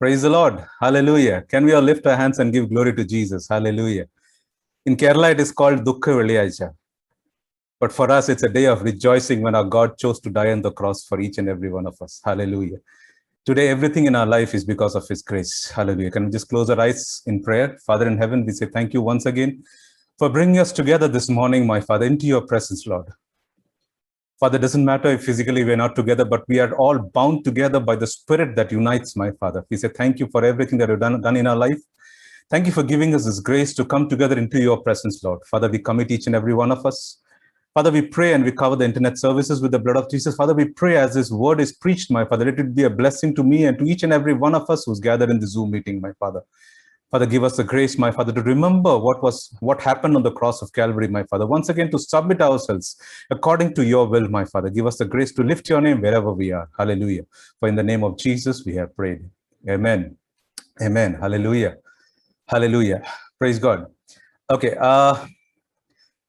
Praise the Lord. Hallelujah. Can we all lift our hands and give glory to Jesus? Hallelujah. In Kerala, it is called Dukkha Veliyacha. But for us, it's a day of rejoicing when our God chose to die on the cross for each and every one of us. Hallelujah. Today, everything in our life is because of His grace. Hallelujah. Can we just close our eyes in prayer? Father in heaven, we say thank you once again for bringing us together this morning, my Father, into your presence, Lord. Father, it doesn't matter if physically we're not together, but we are all bound together by the Spirit that unites, my Father. We say thank you for everything that you've done in our life. Thank you for giving us this grace to come together into your presence, Lord. Father, we commit each and every one of us. Father, we pray and we cover the internet services with the blood of Jesus. Father, we pray as this word is preached, my Father, let it be a blessing to me and to each and every one of us who's gathered in the Zoom meeting, my Father. Father, give us the grace, my Father, to remember what happened on the cross of Calvary, my Father. Once again, to submit ourselves according to your will, my Father. Give us the grace to lift your name wherever we are. Hallelujah. For in the name of Jesus, we have prayed. Amen. Amen. Hallelujah. Hallelujah. Praise God. Okay. Now,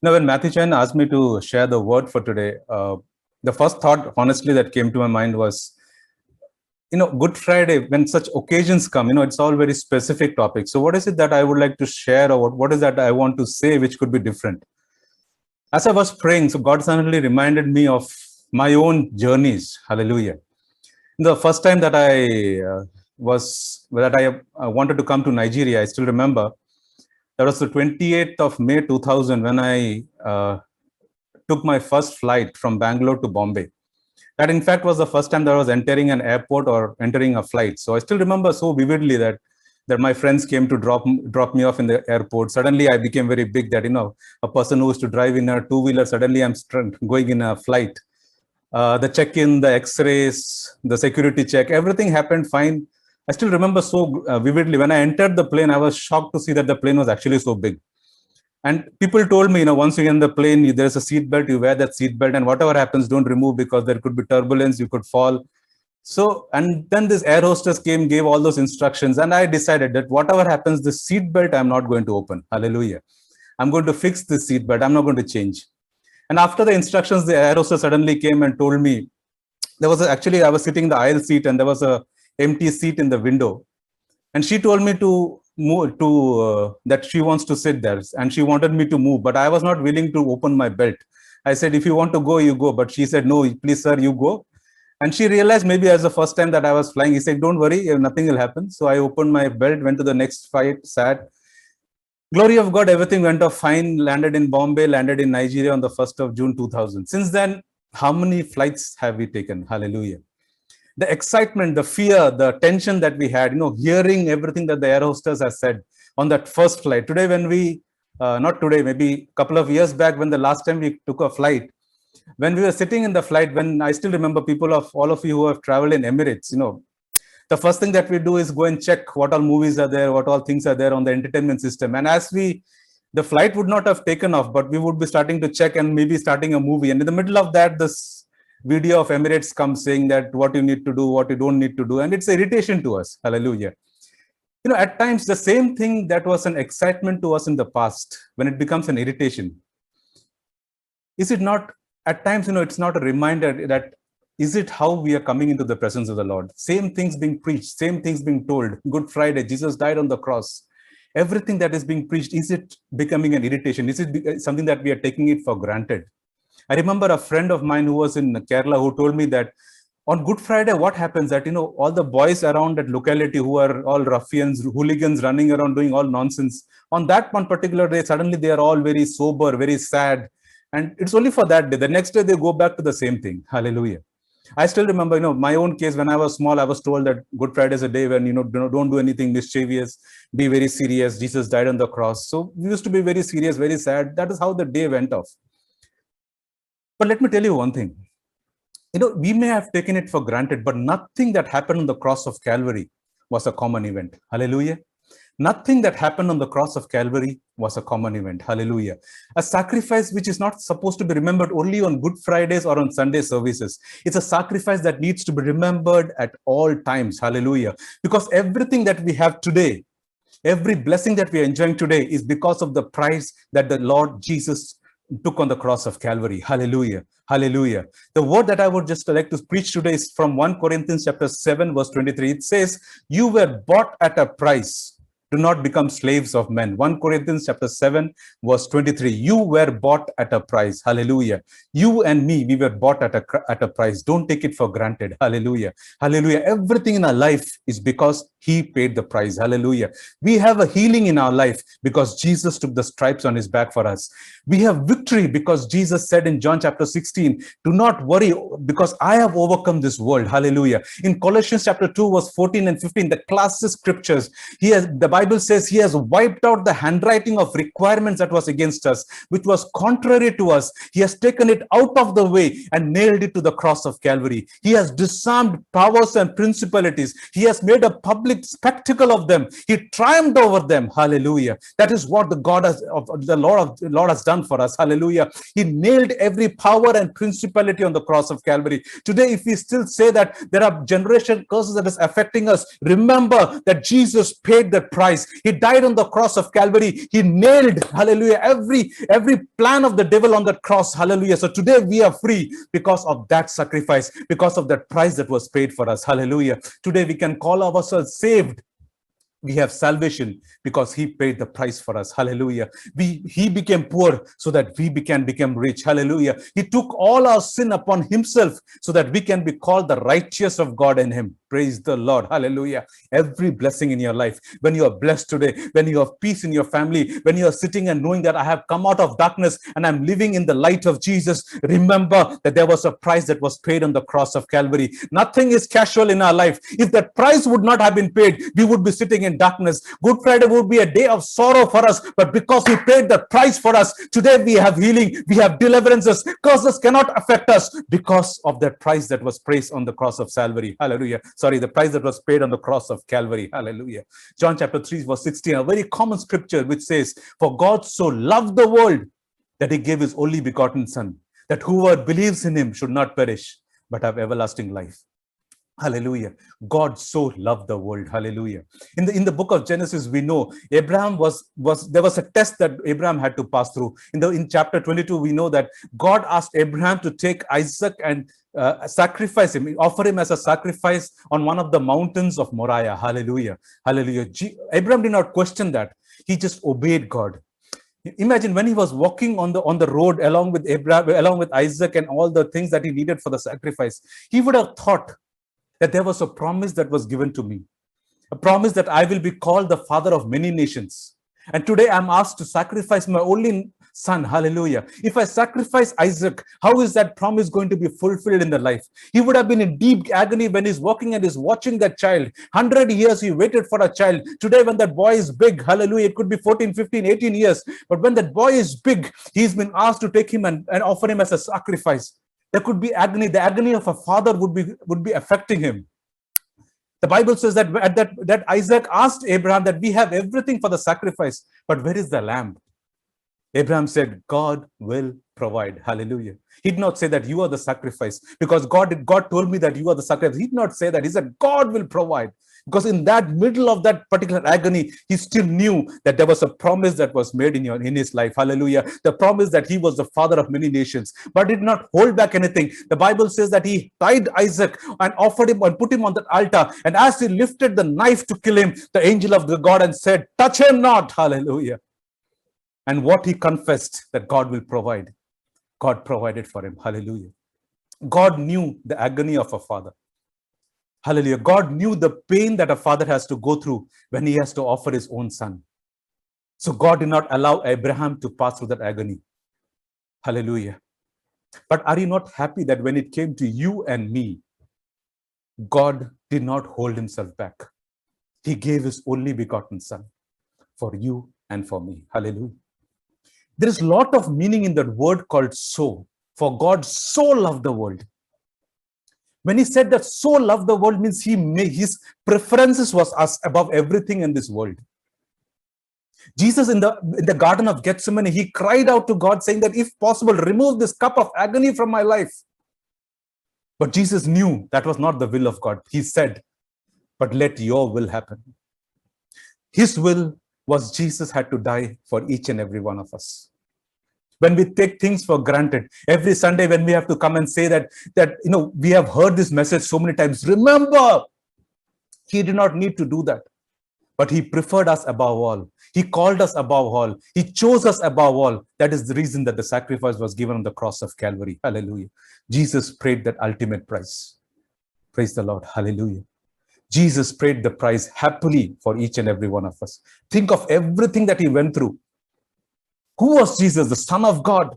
when Matthew Chen asked me to share the word for today, the first thought, honestly, that came to my mind was, Good Friday, when such occasions come, it's all very specific topics. So what is it that I would like to share, or what is that I want to say, which could be different? As I was praying, so God suddenly reminded me of my own journeys. Hallelujah. The first time that I wanted to come to Nigeria, I still remember, that was the 28th of May 2000 when I took my first flight from Bangalore to Bombay. That, in fact, was the first time that I was entering an airport or entering a flight. So I still remember so vividly that my friends came to drop me off in the airport. Suddenly, I became very big that, a person who used to drive in a two-wheeler, suddenly I'm going in a flight. The check-in, the x-rays, the security check, everything happened fine. I still remember so vividly. When I entered the plane, I was shocked to see that the plane was actually so big. And people told me, once you're in the plane, there's a seat belt, you wear that seat belt, and whatever happens, don't remove because there could be turbulence, you could fall. So, and then this air hostess came, gave all those instructions, and I decided that whatever happens, the seat belt, I'm not going to open. Hallelujah. I'm going to fix this seat belt. I'm not going to change. And after the instructions, the air hostess suddenly came and told me, I was sitting in the aisle seat and there was a empty seat in the window. And she told me to move that she wants to sit there, and she wanted me to move, but I was not willing to open my belt. I said, if you want to go, you go. But she said, no, please, sir, you go. And she realized maybe as the first time that I was flying, he said, don't worry, nothing will happen. So I opened my belt, went to the next flight, sat. Glory of God, everything went off fine, landed in Bombay, landed in Nigeria on the 1st of June 2000. Since then, how many flights have we taken? Hallelujah. The excitement, the fear, the tension that we had, hearing everything that the air hostess has said on that first flight. Today, when not today, maybe a couple of years back, when the last time we took a flight, when we were sitting in the flight, when I still remember all of you who have traveled in Emirates, the first thing that we do is go and check what all movies are there, what all things are there on the entertainment system. And the flight would not have taken off, but we would be starting to check and maybe starting a movie. And in the middle of that, this video of Emirates comes saying that what you need to do, what you don't need to do. And it's irritation to us. Hallelujah. At times, the same thing that was an excitement to us in the past, when it becomes an irritation, is it not, at times, it's not a reminder that, is it how we are coming into the presence of the Lord? Same things being preached, same things being told. Good Friday, Jesus died on the cross. Everything that is being preached, is it becoming an irritation? Is it something that we are taking it for granted? I remember a friend of mine who was in Kerala who told me that on Good Friday, what happens that, all the boys around that locality who are all ruffians, hooligans running around doing all nonsense, on that one particular day, suddenly they are all very sober, very sad. And it's only for that day. The next day, they go back to the same thing. Hallelujah. I still remember, my own case, when I was small, I was told that Good Friday is a day when, don't do anything mischievous, be very serious. Jesus died on the cross. So we used to be very serious, very sad. That is how the day went off. But let me tell you one thing. We may have taken it for granted, but nothing that happened on the cross of Calvary was a common event. Hallelujah. Nothing that happened on the cross of Calvary was a common event. Hallelujah. A sacrifice which is not supposed to be remembered only on Good Fridays or on Sunday services. It's a sacrifice that needs to be remembered at all times. Hallelujah. Because everything that we have today, every blessing that we are enjoying today is because of the price that the Lord Jesus took on the cross of Calvary. Hallelujah. Hallelujah. The word that I would just like to preach today is from 1 Corinthians chapter 7, verse 23. It says, you were bought at a price. Do not become slaves of men. 1 Corinthians chapter 7, verse 23. You were bought at a price. Hallelujah. You and me, we were bought at a price. Don't take it for granted. Hallelujah. Hallelujah. Everything in our life is because he paid the price. Hallelujah. We have a healing in our life because Jesus took the stripes on his back for us. We have victory because Jesus said in John chapter 16, do not worry because I have overcome this world. Hallelujah. In Colossians chapter 2, verse 14 and 15, the classic scriptures, the Bible says he has wiped out the handwriting of requirements that was against us, which was contrary to us. He has taken it out of the way and nailed it to the cross of Calvary. He has disarmed powers and principalities. He has made a public spectacle of them. He triumphed over them. Hallelujah. That is what the Lord has done for us. Hallelujah. He nailed every power and principality on the cross of Calvary. Today, if we still say that there are generation curses that is affecting us, remember that Jesus paid that price. He died on the cross of Calvary. He nailed, hallelujah, every plan of the devil on that cross. Hallelujah. So today we are free because of that sacrifice, because of that price that was paid for us. Hallelujah. Today we can call ourselves saved. We have salvation because he paid the price for us. Hallelujah. He became poor so that we can become rich. Hallelujah. He took all our sin upon himself so that we can be called the righteous of God in him. Praise the Lord. Hallelujah. Every blessing in your life, when you are blessed today, when you have peace in your family, when you are sitting and knowing that I have come out of darkness and I'm living in the light of Jesus, remember that there was a price that was paid on the cross of Calvary. Nothing is casual in our life. If that price would not have been paid, we would be sitting in darkness. Good Friday would be a day of sorrow for us, but because he paid the price for us, today we have healing, we have deliverances. Curses cannot affect us because of that price that was placed on the cross of Calvary. Hallelujah. The price that was paid on the cross of Calvary. Hallelujah. John chapter 3, verse 16, a very common scripture which says, for God so loved the world that he gave his only begotten son, that whoever believes in him should not perish, but have everlasting life. Hallelujah. God so loved the world. Hallelujah. In the book of Genesis, we know Abraham there was a test that Abraham had to pass through. In chapter 22, we know that God asked Abraham to take Isaac and sacrifice him, offer him as a sacrifice on one of the mountains of Moriah. Hallelujah. Hallelujah. Abraham did not question that. He just obeyed God. Imagine when he was walking on the road along with Abraham, along with Isaac and all the things that he needed for the sacrifice, he would have thought that there was a promise that was given to me, a promise that I will be called the father of many nations. And today I'm asked to sacrifice my only son. Hallelujah. If I sacrifice Isaac, how is that promise going to be fulfilled in the life? He would have been in deep agony when he's walking and is watching that child. 100 years he waited for a child. Today when that boy is big, hallelujah, it could be 14, 15, 18 years. But when that boy is big, he's been asked to take him and offer him as a sacrifice. There could be agony. The agony of a father would be affecting him. The Bible says that Isaac asked Abraham that we have everything for the sacrifice, but where is the lamb? Abraham said, God will provide. Hallelujah. He did not say that you are the sacrifice because God told me that you are the sacrifice. He did not say that. He said, God will provide. Because in that middle of that particular agony, he still knew that there was a promise that was made in his life. Hallelujah. The promise that he was the father of many nations, but did not hold back anything. The Bible says that he tied Isaac and offered him and put him on that altar. And as he lifted the knife to kill him, the angel of the God and said, touch him not. Hallelujah. And what he confessed that God will provide, God provided for him. Hallelujah. God knew the agony of a father. Hallelujah. God knew the pain that a father has to go through when he has to offer his own son. So God did not allow Abraham to pass through that agony. Hallelujah. But are you not happy that when it came to you and me, God did not hold himself back? He gave his only begotten son for you and for me. Hallelujah. There is a lot of meaning in that word called so. For God so loved the world. When he said that so loved the world means his preferences was us above everything in this world. Jesus in the Garden of Gethsemane, he cried out to God saying that if possible, remove this cup of agony from my life. But Jesus knew that was not the will of God. He said, but let your will happen. His will was Jesus had to die for each and every one of us. when we take things for granted. Every Sunday when we have to come and say that we have heard this message so many times. Remember, he did not need to do that. But he preferred us above all. He called us above all. He chose us above all. That is the reason that the sacrifice was given on the cross of Calvary. Hallelujah. Jesus paid that ultimate price. Praise the Lord. Hallelujah. Jesus paid the price happily for each and every one of us. Think of everything that he went through. Who was Jesus? The Son of God.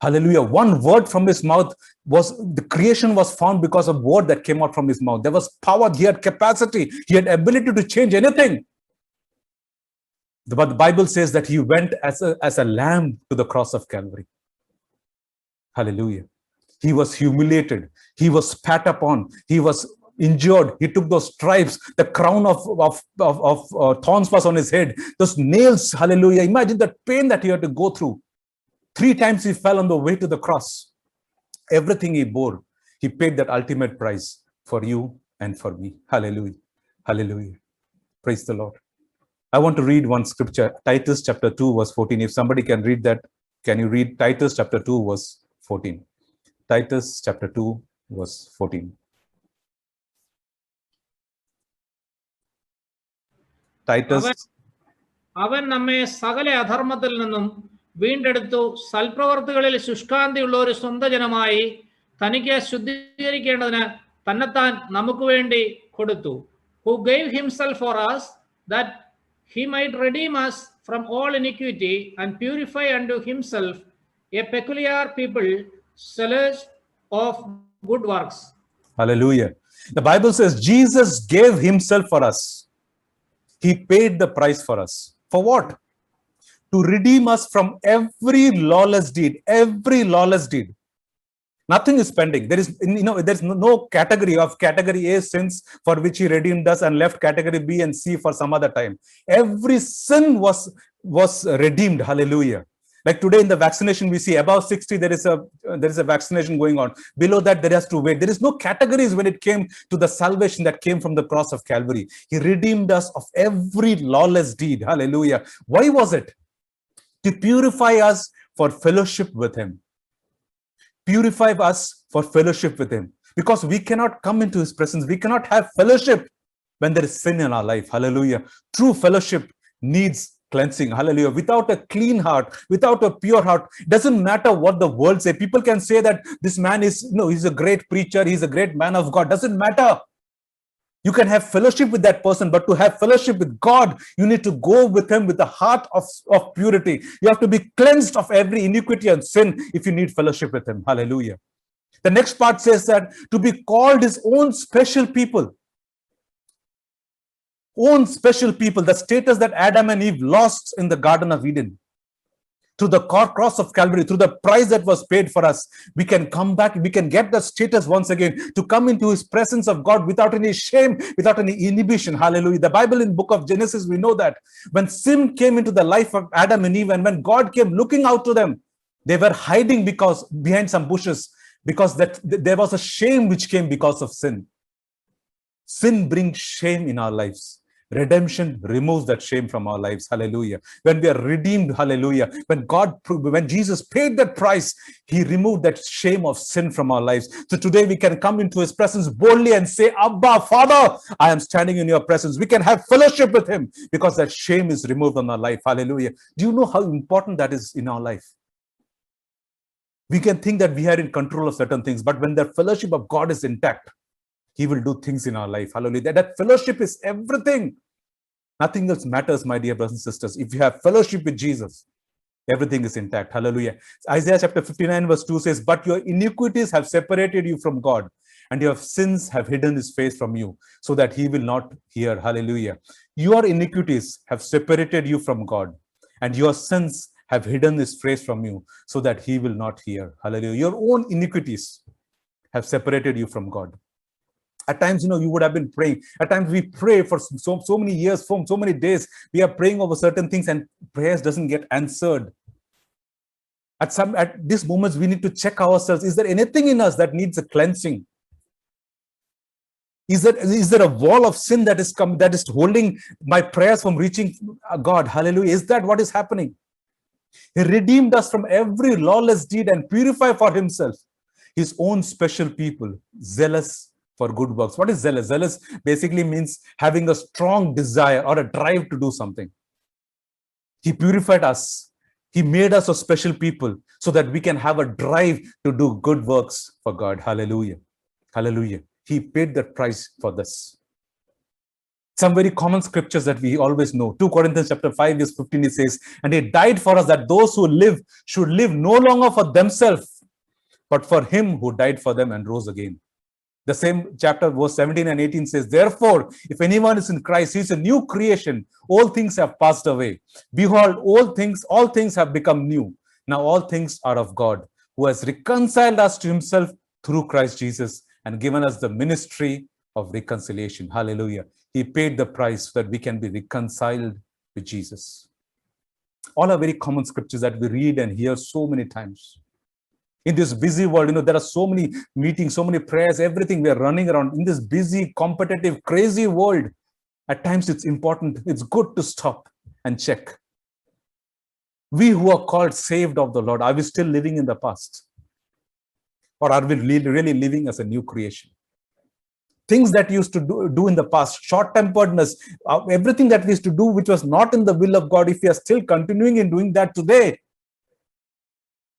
Hallelujah. One word from his mouth the creation was found because of word that came out from his mouth. There was power. He had capacity. He had ability to change anything. But the Bible says that he went as a lamb to the cross of Calvary. Hallelujah. He was humiliated. He was spat upon. He was injured. He took those stripes. The crown of thorns was on his head. Those nails. Hallelujah. Imagine the pain that he had to go through. 3 times he fell on the way to the cross. Everything he bore, he paid that ultimate price for you and for me. Hallelujah. Hallelujah. Praise the Lord. I want to read one scripture, Titus chapter 2, verse 14. If somebody can read that, can you read Titus chapter 2, verse 14? Titus chapter 2, verse 14. Titus. അവൻ നമ്മെ സകല അധർമ്മത്തിൽ നിന്നും വീണ്ടെടുത്തു സൽപ്രവർത്തികളിൽ ശുഷ്കാന്തിയുള്ള ഒരു സ്വന്തം ജനമായി തനിക്ക് ശുദ്ധീകരിക്കേണ്ടതിന് തന്നെത്താൻ നമുക്ക് വേണ്ടി കൊടുത്തു. Who gave himself for us that he might redeem us from all iniquity and purify unto himself a peculiar people, zealous of good works. Hallelujah. The Bible says Jesus gave himself for us. He paid the price for us. For what? To redeem us from every lawless deed. Every lawless deed. Nothing is pending. There's no category of category A sins for which he redeemed us and left category B and C for some other time. Every sin was redeemed. Hallelujah. Like today in the vaccination, we see above 60, there is a vaccination going on. Below that, there has to wait. There is no categories when it came to the salvation that came from the cross of Calvary. He redeemed us of every lawless deed. Hallelujah. Why was it? To purify us for fellowship with him. Purify us for fellowship with him. Because we cannot come into his presence. We cannot have fellowship when there is sin in our life. Hallelujah. True fellowship needs cleansing. Hallelujah. Without a clean heart, without a pure heart, doesn't matter what the world say. People can say that this man he's a great preacher, he's a great man of God. Doesn't matter. You can have fellowship with that person, but to have fellowship with God, you need to go with him with a heart of purity. You have to be cleansed of every iniquity and sin if you need fellowship with him. Hallelujah. The next part says that to be called his own special people. Own special people, the status that Adam and Eve lost in the Garden of Eden. Through the cross of Calvary, through the price that was paid for us, we can come back, we can get the status once again to come into his presence of God without any shame, without any inhibition. Hallelujah. The Bible in the book of Genesis, we know that when sin came into the life of Adam and Eve, and when God came looking out to them, they were hiding behind some bushes, because there was a shame which came because of sin. Sin brings shame in our lives. Redemption removes that shame from our lives. Hallelujah. When we are redeemed, hallelujah. When Jesus paid that price, he removed that shame of sin from our lives. So today we can come into his presence boldly and say, Abba, Father, I am standing in your presence. We can have fellowship with him because that shame is removed from our life. Hallelujah. Do you know how important that is in our life? We can think that we are in control of certain things, but when the fellowship of God is intact, he will do things in our life. Hallelujah. That fellowship is everything. Nothing else matters, my dear brothers and sisters. If you have fellowship with Jesus, everything is intact. Hallelujah. Isaiah chapter 59 verse 2 says, but your iniquities have separated you from God, and your sins have hidden his face from you, so that he will not hear. Hallelujah. Your iniquities have separated you from God, and your sins have hidden his face from you, so that he will not hear. Hallelujah. Your own iniquities have separated you from God. At times, you would have been praying. At times we pray for so many years, for so many days. We are praying over certain things and prayers doesn't get answered. At these moments, we need to check ourselves. Is there anything in us that needs a cleansing? Is there a wall of sin that is holding my prayers from reaching God? Hallelujah. Is that what is happening? He redeemed us from every lawless deed and purified for himself his own special people, zealous for good works. What is zealous? Zealous basically means having a strong desire or a drive to do something. He purified us. He made us a special people so that we can have a drive to do good works for God. Hallelujah. Hallelujah. He paid the price for this. Some very common scriptures that we always know. 2 Corinthians chapter 5 verse 15, it says, and he died for us that those who live should live no longer for themselves, but for him who died for them and rose again. The same chapter, verse 17 and 18 says, therefore, if anyone is in Christ, he is a new creation. All things have passed away. Behold, all things have become new. Now all things are of God, who has reconciled us to himself through Christ Jesus and given us the ministry of reconciliation. Hallelujah. He paid the price so that we can be reconciled with Jesus. All are very common scriptures that we read and hear so many times. In this busy world, there are so many meetings, so many prayers, everything we are running around in this busy, competitive, crazy world. At times it's important, it's good to stop and check. We who are called saved of the Lord, are we still living in the past? Or are we really living as a new creation? Things that used to do in the past, short-temperedness, everything that we used to do which was not in the will of God, if we are still continuing in doing that today,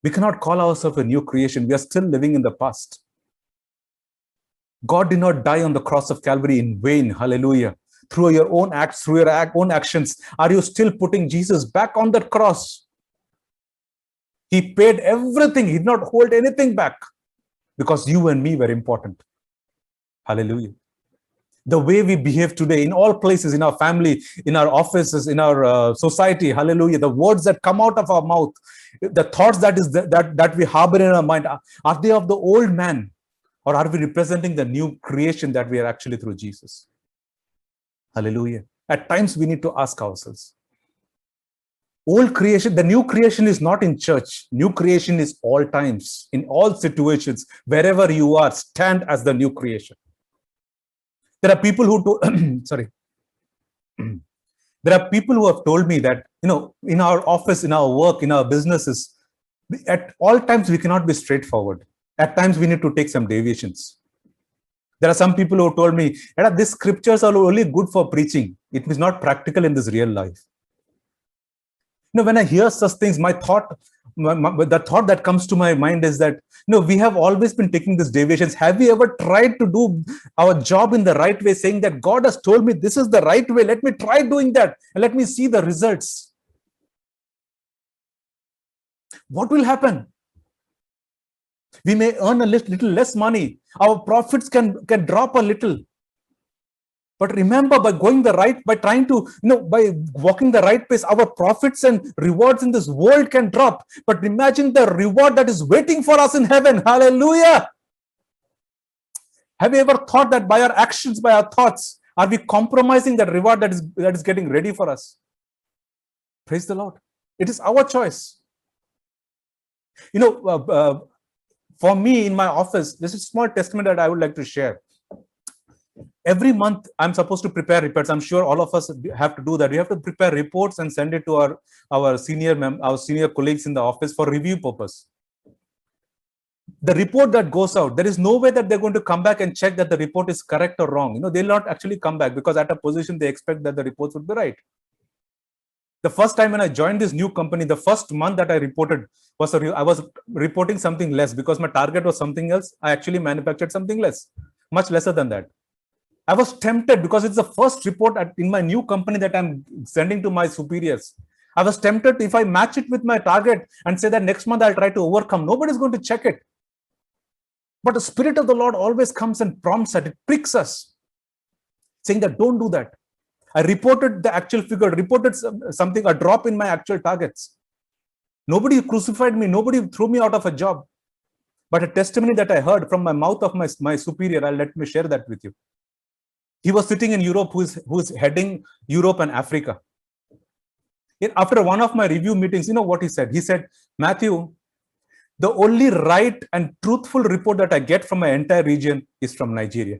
we cannot call ourselves a new creation. We are still living in the past. God did not die on the cross of Calvary in vain. Hallelujah. Through your own acts, through your own actions, are you still putting Jesus back on that cross? He paid everything. He did not hold anything back because you and me were important. Hallelujah. The way we behave today in all places, in our family, in our offices, in our society, hallelujah, the words that come out of our mouth, the thoughts that we harbor in our mind, are they of the old man, or are we representing the new creation that we are actually through Jesus? Hallelujah. At times we need to ask ourselves, old creation, the new creation is not in church. New creation is all times, in all situations, wherever you are, stand as the new creation. There are people who there are people who have told me that, in our office, in our work, in our businesses, at all times we cannot be straightforward. At times we need to take some deviations. There are some people who told me that these scriptures are only good for preaching. It is not practical in this real life. When I hear such things, the thought that comes to my mind is that, we have always been taking these deviations. Have we ever tried to do our job in the right way, saying that God has told me this is the right way, let me try doing that and let me see the results? What will happen? We may earn a little less money. Our profits can drop a little. But remember, by going the right, by trying to, by walking the right pace, our profits and rewards in this world can drop. But imagine the reward that is waiting for us in heaven. Hallelujah. Have you ever thought that by our actions, by our thoughts, are we compromising that reward that is getting ready for us? Praise the Lord. It is our choice. For me in my office, this is a small testimony that I would like to share. Every month, I'm supposed to prepare reports. I'm sure all of us have to do that. We have to prepare reports and send it to our senior colleagues in the office for review purpose. The report that goes out, there is no way that they're going to come back and check that the report is correct or wrong. They'll not actually come back because at a position they expect that the reports would be right. The first time when I joined this new company, the first month that I reported I was reporting something less because my target was something else. I actually manufactured something less, much lesser than that. I was tempted because it's the first report in my new company that I'm sending to my superiors. I was tempted if I match it with my target and say that next month I'll try to overcome. Nobody's going to check it. But the Spirit of the Lord always comes and prompts that, it pricks us, saying that don't do that. I reported the actual figure, reported something, a drop in my actual targets. Nobody crucified me. Nobody threw me out of a job. But a testimony that I heard from my mouth of my superior, let me share that with you. He was sitting in Europe, who is heading Europe and Africa. After one of my review meetings, what he said? He said, Matthew, the only right and truthful report that I get from my entire region is from Nigeria.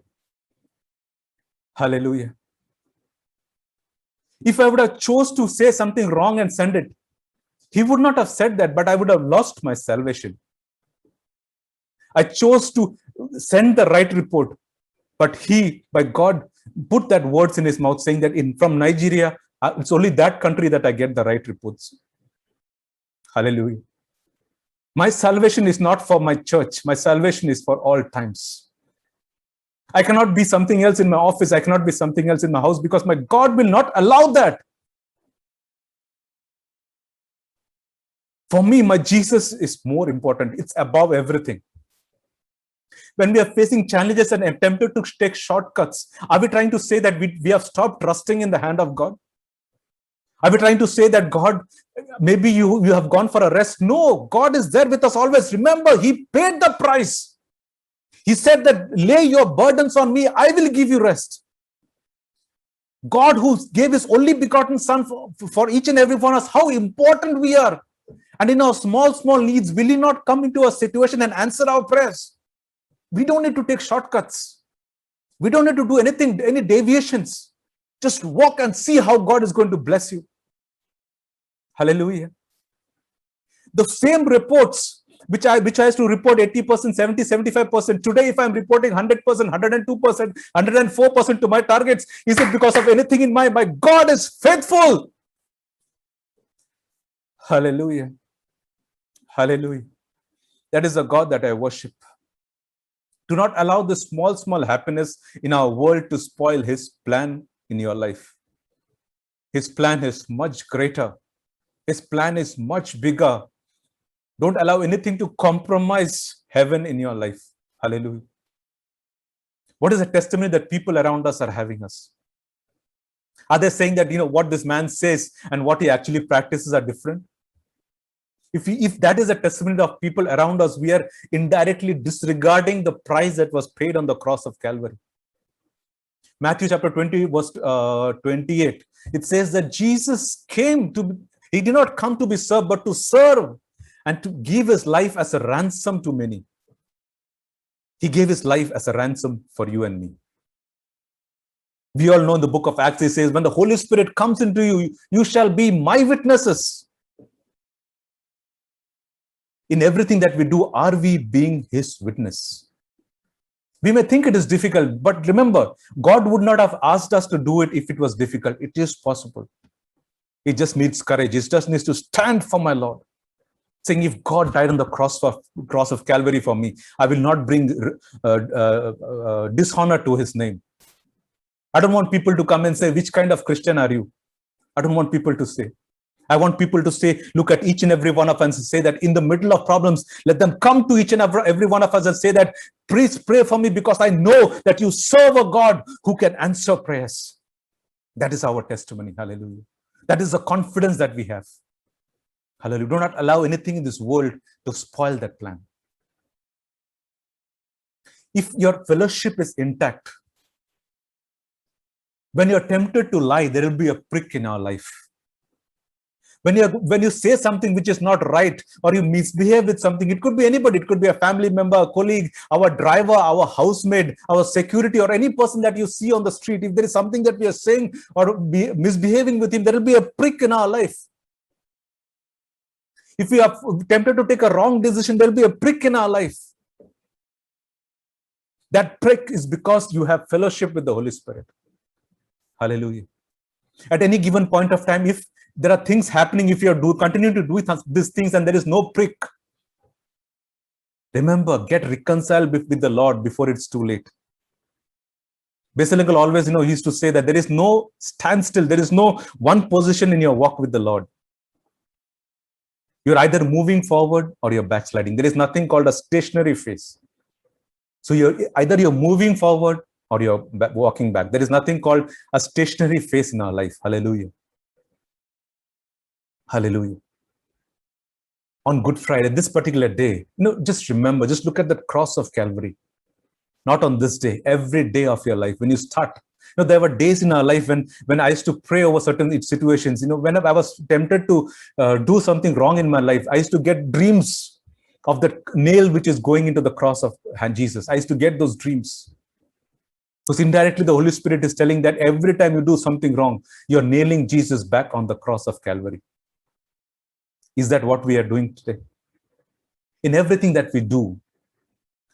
Hallelujah. If I would have chose to say something wrong and send it, He would not have said that, but I would have lost my salvation. I chose to send the right report, but he, by God, put that words in his mouth saying that from Nigeria, it's only that country that I get the right reports. Hallelujah. My salvation is not for my church. My salvation is for all times. I cannot be something else in my office. I cannot be something else in my house because my God will not allow that. For me, my Jesus is more important. It's above everything. When we are facing challenges and attempted to take shortcuts, are we trying to say that we have stopped trusting in the hand of God? Are we trying to say that God, maybe you have gone for a rest? No, God is there with us always. Remember, he paid the price. He said that lay your burdens on me, I will give you rest. God who gave his only begotten son for each and every one of us, how important we are. And in our small needs, will he not come into a situation and answer our prayers? We don't need to take shortcuts. We don't need to do anything, any deviations. Just walk and see how God is going to bless you. Hallelujah. The same reports which I used to report 80%, 70, 75%. Today, if I'm reporting 100%, 102%, 104% to my targets, is it because of anything in my God is faithful. Hallelujah. Hallelujah. That is the God that I worship. Do not allow the small happiness in our world to spoil his plan in your life. His plan is much greater. His plan is much bigger. Don't allow anything to compromise heaven in your life. Hallelujah. What is the testimony that people around us are having us? Are they saying that, what this man says and what he actually practices are different? If that is a testimony of people around us, we are indirectly disregarding the price that was paid on the cross of Calvary. Matthew chapter 20, verse 28. It says that Jesus he did not come to be served, but to serve and to give his life as a ransom to many. He gave his life as a ransom for you and me. We all know in the book of Acts, it says, when the Holy Spirit comes into you, you shall be my witnesses. In everything that we do, are we being his witness? We may think it is difficult, but remember, God would not have asked us to do it if it was difficult. It is possible. It just needs courage. It just needs to stand for my Lord. Saying, if God died on the cross of Calvary for me, I will not bring dishonor to his name. I don't want people to come and say, which kind of Christian are you? I don't want people to say. I want people to say, look at each and every one of us and say that in the middle of problems, let them come to each and every one of us and say that, please pray for me because I know that you serve a God who can answer prayers. That is our testimony. Hallelujah. That is the confidence that we have. Hallelujah. Do not allow anything in this world to spoil that plan. If your fellowship is intact, when you're tempted to lie, there will be a prick in our life. When you say something which is not right, or you misbehave with something, it could be anybody. It could be a family member, a colleague, our driver, our housemaid, our security, or any person that you see on the street. If there is something that we are saying or misbehaving with him, there will be a prick in our life. If we are tempted to take a wrong decision, there will be a prick in our life. That prick is because you have fellowship with the Holy Spirit. Hallelujah. At any given point of time, if there are things happening, if you continue to do these things and there is no prick, remember, get reconciled with the Lord before it's too late. Basil always, he used to say that there is no standstill. There is no one position in your walk with the Lord. You're either moving forward or you're backsliding. There is nothing called a stationary phase. So either you're moving forward or you're walking back. There is nothing called a stationary phase in our life. Hallelujah. Hallelujah. On Good Friday, this particular day, just remember, just look at the cross of Calvary. Not on this day, every day of your life. When you start, there were days in our life when I used to pray over certain situations. Whenever I was tempted to do something wrong in my life, I used to get dreams of the nail which is going into the cross of Jesus. I used to get those dreams. Because indirectly, the Holy Spirit is telling that every time you do something wrong, you're nailing Jesus back on the cross of Calvary. Is that what we are doing today? In everything that we do,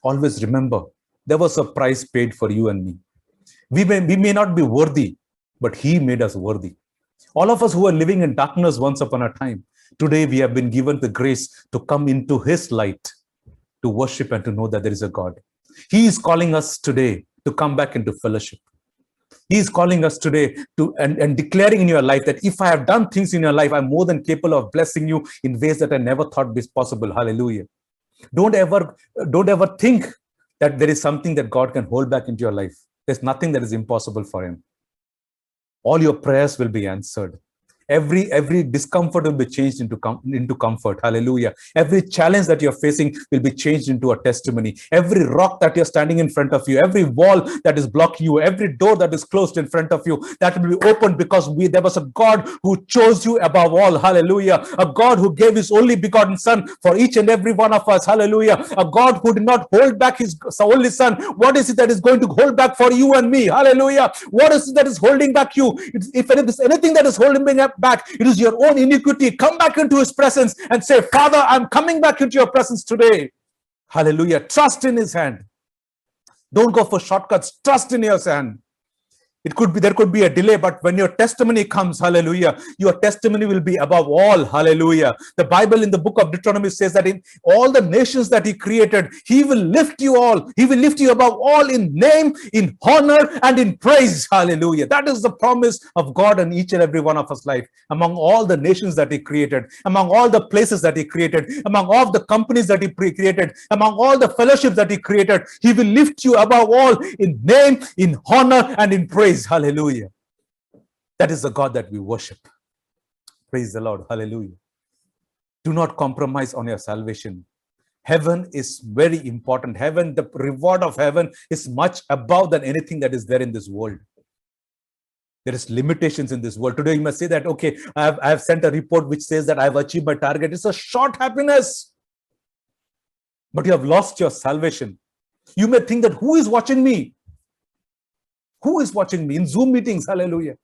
always remember there was a price paid for you and me. We may not be worthy, but he made us worthy. All of us who are living in darkness once upon a time, today we have been given the grace to come into his light, to worship and to know that there is a God. He is calling us today to come back into fellowship. He is calling us today to and declaring in your life that if I have done things in your life, I'm more than capable of blessing you in ways that I never thought was possible. Hallelujah. Don't ever think that there is something that God can hold back into your life. There's nothing that is impossible for him. All your prayers will be answered. Every discomfort will be changed into comfort. Hallelujah. Every challenge that you're facing will be changed into a testimony. Every rock that you're standing in front of you, every wall that is blocking you, every door that is closed in front of you, that will be opened because there was a God who chose you above all. Hallelujah. A God who gave his only begotten son for each and every one of us. Hallelujah. A God who did not hold back his only son. What is it that is going to hold back for you and me? Hallelujah. What is it that is holding back you? If there's anything that is holding back, it is your own iniquity. Come back into his presence and say, Father, I'm coming back into your presence today. Hallelujah. Trust in his hand. Don't go for shortcuts. Trust in his hand. There could be a delay, but when your testimony comes, hallelujah, your testimony will be above all. Hallelujah. The Bible in the book of Deuteronomy says that in all the nations that he created, he will lift you all. He will lift you above all in name, in honor, and in praise. Hallelujah. That is the promise of God in each and every one of us life. Among all the nations that he created, among all the places that he created, among all the companies that he created, among all the fellowships that he created, he will lift you above all in name, in honor, and in praise. Hallelujah. That is the God that we worship. Praise the Lord. Hallelujah. Do not compromise on your salvation. Heaven is very important. Heaven, the reward of heaven is much above than anything that is there in this world. There is limitations in this world. Today you must say that, okay, I have sent a report which says that I have achieved my target. It's a short happiness. But you have lost your salvation. You may think that who is watching me? Who is watching me in Zoom meetings? Hallelujah.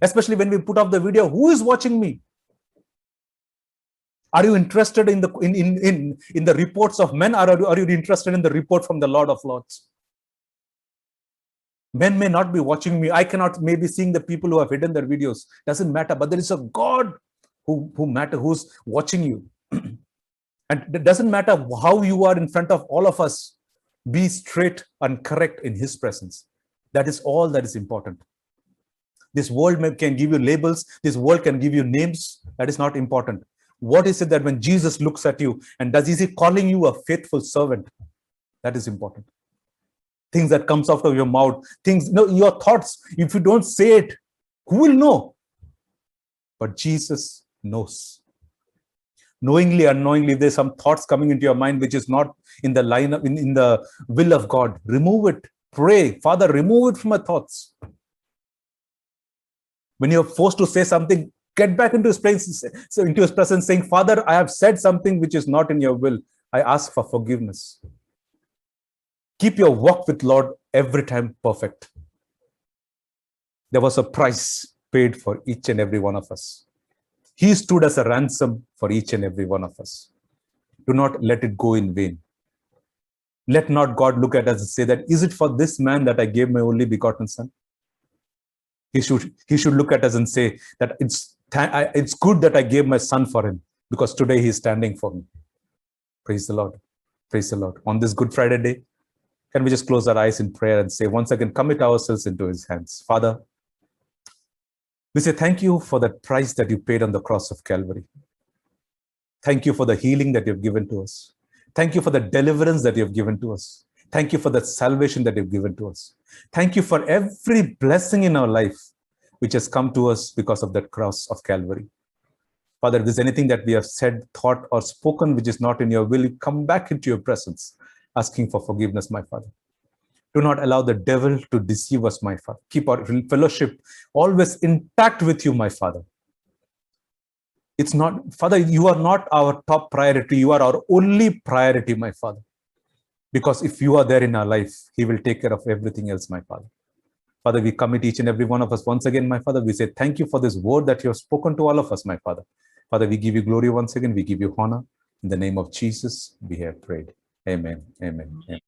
Especially when we put up the video, who is watching me? Are you interested in the reports of men, or are you interested in the report from the Lord of Lords? Men may not be watching me. I cannot maybe seeing the people who have hidden their videos. Doesn't matter. But there is a God who's watching you. And it doesn't matter how you are in front of all of us. Be straight and correct in his presence. That is all that is important. This world can give you labels. This world can give you names. That is not important. What is it that when Jesus looks at you and is he calling you a faithful servant? That is important. Things that comes out of your mouth, your thoughts, if you don't say it, who will know? But Jesus knows. Knowingly, unknowingly, there's some thoughts coming into your mind which is not in the line of, in the will of God. Remove it. Pray, Father, remove it from my thoughts. When you're forced to say something, get back into his presence, saying, Father, I have said something which is not in your will. I ask for forgiveness. Keep your walk with Lord every time perfect. There was a price paid for each and every one of us. He stood as a ransom for each and every one of us. Do not let it go in vain. Let not God look at us and say that, is it for this man that I gave my only begotten son? He should look at us and say that it's good that I gave my son for him, because today he is standing for me. Praise the Lord. Praise the Lord. On this Good Friday day, can we just close our eyes in prayer and say, once again, commit ourselves into his hands. Father, we say thank you for that price that you paid on the cross of Calvary. Thank you for the healing that you've given to us. Thank you for the deliverance that you've given to us. Thank you for the salvation that you've given to us. Thank you for every blessing in our life which has come to us because of that cross of Calvary. Father, if there's anything that we have said, thought, or spoken which is not in your will, come back into your presence, asking for forgiveness, my Father. Do not allow the devil to deceive us, my Father. Keep our fellowship always intact with you, my Father. It's not, Father, you are not our top priority. You are our only priority, my Father. Because if you are there in our life, he will take care of everything else, my Father. Father, we commit each and every one of us once again, my Father. We say thank you for this word that you have spoken to all of us, my Father. Father, we give you glory once again. We give you honor. In the name of Jesus, we have prayed. Amen. Amen. Amen.